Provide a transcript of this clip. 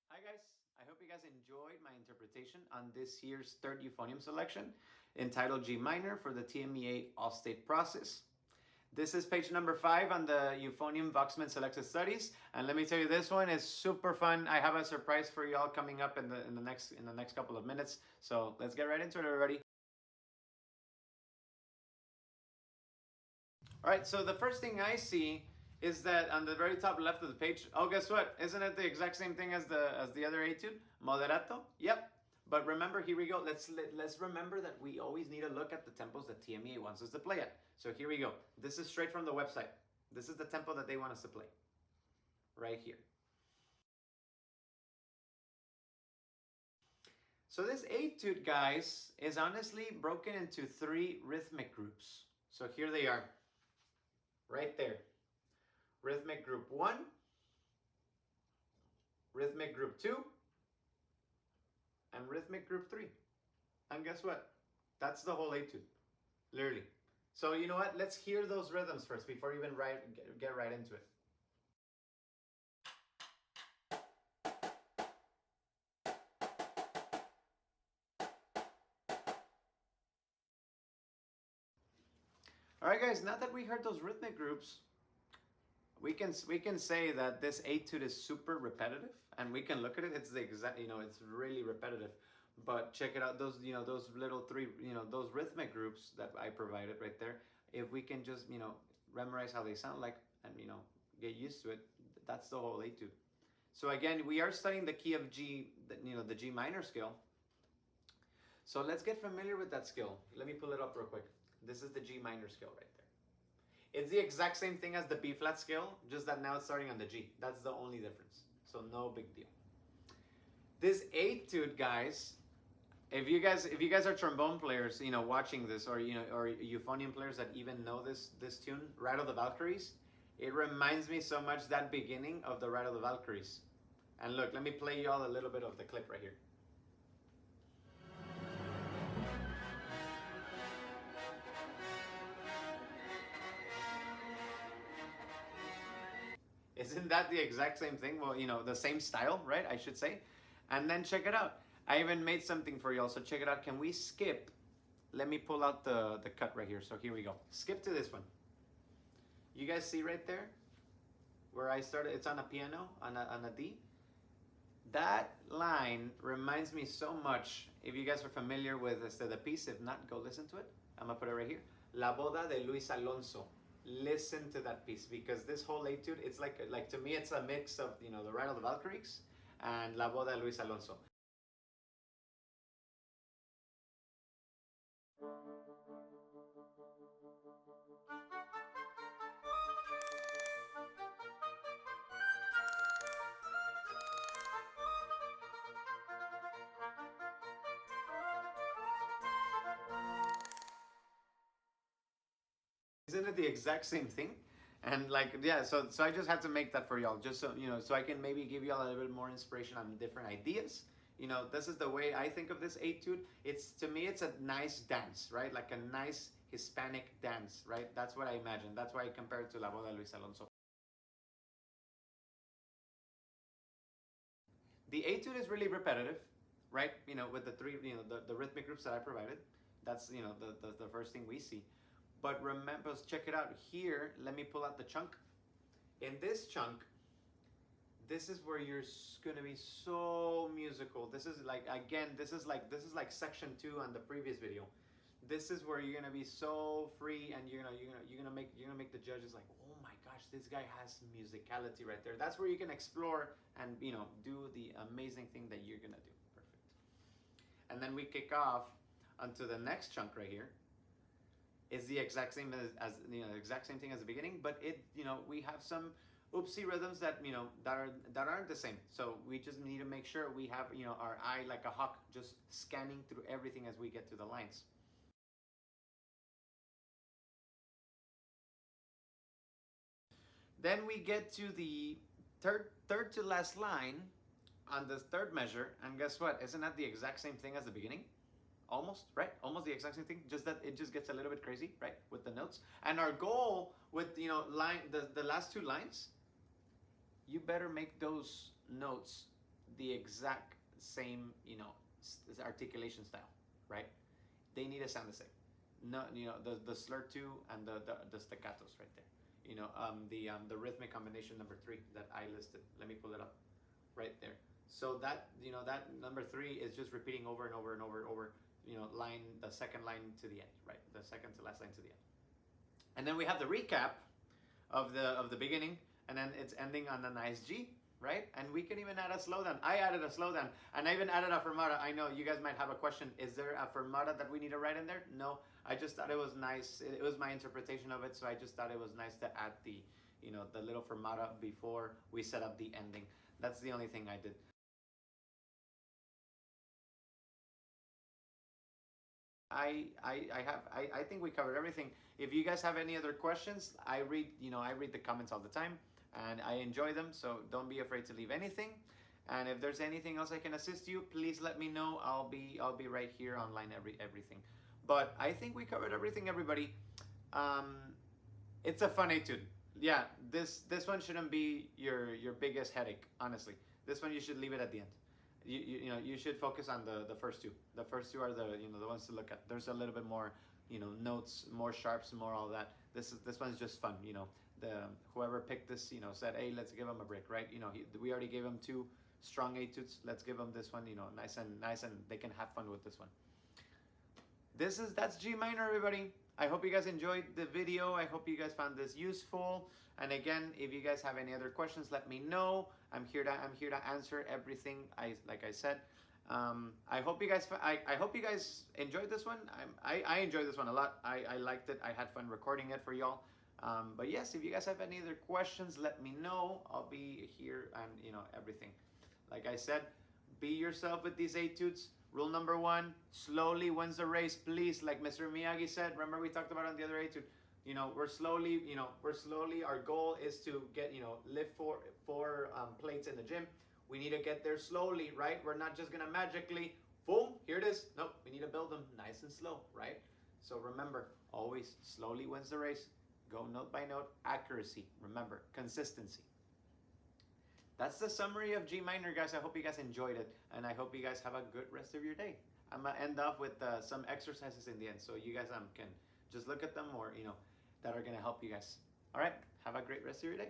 Hi guys, I hope you guys enjoyed my interpretation on this year's third euphonium selection entitled G minor for the TMEA all-state process. This is page number 5 on the Euphonium Voxman Selected Studies, and let me tell you, this one is super fun. I have a surprise for y'all coming up in the next couple of minutes. So let's get right into it, everybody. All right, so the first thing I see is that on the very top left of the page, oh, guess what? Isn't it the exact same thing as the other etude? Moderato? Yep. But remember, here we go. Let's remember that we always need to look at the tempos that TMEA wants us to play at. So here we go. This is straight from the website. This is the tempo that they want us to play. Right here. So this etude, guys, is honestly broken into 3 rhythmic groups. So here they are. Right there. Rhythmic group 1, rhythmic group 2, and rhythmic group 3. And guess what? That's the whole etude, literally. So you know what? Let's hear those rhythms first before we even get right into it. All right, guys, now that we heard those rhythmic groups, we can say that this etude is super repetitive, and we can look at it. It's the exact, it's really repetitive. But check it out, those those little 3 those rhythmic groups that I provided right there. If we can just memorize how they sound like, and get used to it, that's the whole etude. So again, we are studying the key of G, the G minor scale. So let's get familiar with that scale. Let me pull it up real quick. This is the G minor scale right there. It's the exact same thing as the B flat scale, just that now it's starting on the G. That's the only difference. So no big deal. This etude, guys, if you guys are trombone players, watching this, or or euphonium players that even know this tune, Ride of the Valkyries, it reminds me so much that beginning of the Ride of the Valkyries. And look, let me play y'all a little bit of the clip right here. Isn't that the exact same thing? Well, the same style, right? I should say. And then check it out. I even made something for y'all, so check it out. Can we skip? Let me pull out the cut right here. So here we go. Skip to this one. You guys see right there where I started? It's on a piano, on a D. That line reminds me so much. If you guys are familiar with the piece, if not, go listen to it. I'm gonna put it right here. La Boda de Luis Alonso. Listen to that piece, because this whole etude, it's like to me, it's a mix of the Ride of the Valkyries and La Boda de Luis Alonso. Isn't it the exact same thing? And like, yeah, so I just had to make that for y'all, just so you know, so I can maybe give y'all a little bit more inspiration on different ideas. You know, this is the way I think of this etude. It's, to me, it's a nice dance, right? Like a nice Hispanic dance, right? That's what I imagine. That's why I compare it to La Boda de Luis Alonso. The etude is really repetitive, right? You know, with the three, you know, the rhythmic groups that I provided. That's, you know, the first thing we see. But remember, check it out here. Let me pull out the chunk. In this chunk, this is where you're gonna be so musical. This is like, again, this is like section 2 on the previous video. This is where you're gonna be so free, and you're gonna make the judges like, oh my gosh, this guy has musicality right there. That's where you can explore and, you know, do the amazing thing that you're gonna do. Perfect. And then we kick off onto the next chunk right here. It's the exact same as you know, exact same thing as the beginning, but it, you know, we have some oopsie rhythms that, you know, that aren't the same. So we just need to make sure we have, you know, our eye like a hawk, just scanning through everything as we get to the lines. Then we get to the third to last line on the third measure, and guess what? Isn't that the exact same thing as the beginning? Almost, right? Almost the exact same thing, just that it just gets a little bit crazy, right, with the notes. And our goal with, you know, the last 2 lines, you better make those notes the exact same, you know, articulation style, right? They need to sound the same. No, you know, the slur 2 and the staccatos right there. You know, the rhythmic combination number 3 that I listed. Let me pull it up right there. So that, you know, that number 3 is just repeating over and over and over and over, you know, the second line to the end, right? The second to last line to the end. And then we have the recap of the beginning, and then it's ending on a nice G, right? And we can even add a slowdown. I added a slowdown, and I even added a fermata. I know you guys might have a question. Is there a fermata that we need to write in there? No, I just thought it was nice. It was my interpretation of it, so I just thought it was nice to add the, you know, the little fermata before we set up the ending. That's the only thing I did. I think we covered everything. If you guys have any other questions, I read the comments all the time, and I enjoy them, so don't be afraid to leave anything. And if there's anything else I can assist you, please let me know. I'll be right here online everything. But I think we covered everything, everybody. Um, it's a fun etude. Yeah, this one shouldn't be your biggest headache, honestly. This one you should leave it at the end. You know, you should focus on the first 2. The first 2 are the, you know, the ones to look at. There's a little bit more, you know, notes, more sharps, more all that. This one's just fun, you know. Whoever picked this, you know, said, hey, let's give him a break, right? You know, we already gave him 2 strong etudes. Let's give them this one, you know, nice, and they can have fun with this one. That's G minor, everybody. I hope you guys enjoyed the video. I hope you guys found this useful. And again, if you guys have any other questions, let me know. I'm here to answer everything. Like I said. I hope you guys enjoyed this one. I enjoyed this one a lot. I liked it. I had fun recording it for y'all. But yes, if you guys have any other questions, let me know. I'll be here and, you know, everything. Like I said, be yourself with these etudes. Rule number 1, slowly wins the race, please. Like Mr. Miyagi said, remember we talked about on the other etude. You know, we're slowly, our goal is to get, you know, lift four plates in the gym. We need to get there slowly, right? We're not just gonna magically, boom, here it is. Nope, we need to build them nice and slow, right? So remember, always slowly wins the race. Go note by note, accuracy. Remember, consistency. That's the summary of G minor, guys. I hope you guys enjoyed it, and I hope you guys have a good rest of your day. I'm gonna end off with some exercises in the end, so you guys can just look at them, or, you know, that are gonna help you guys. All right, have a great rest of your day.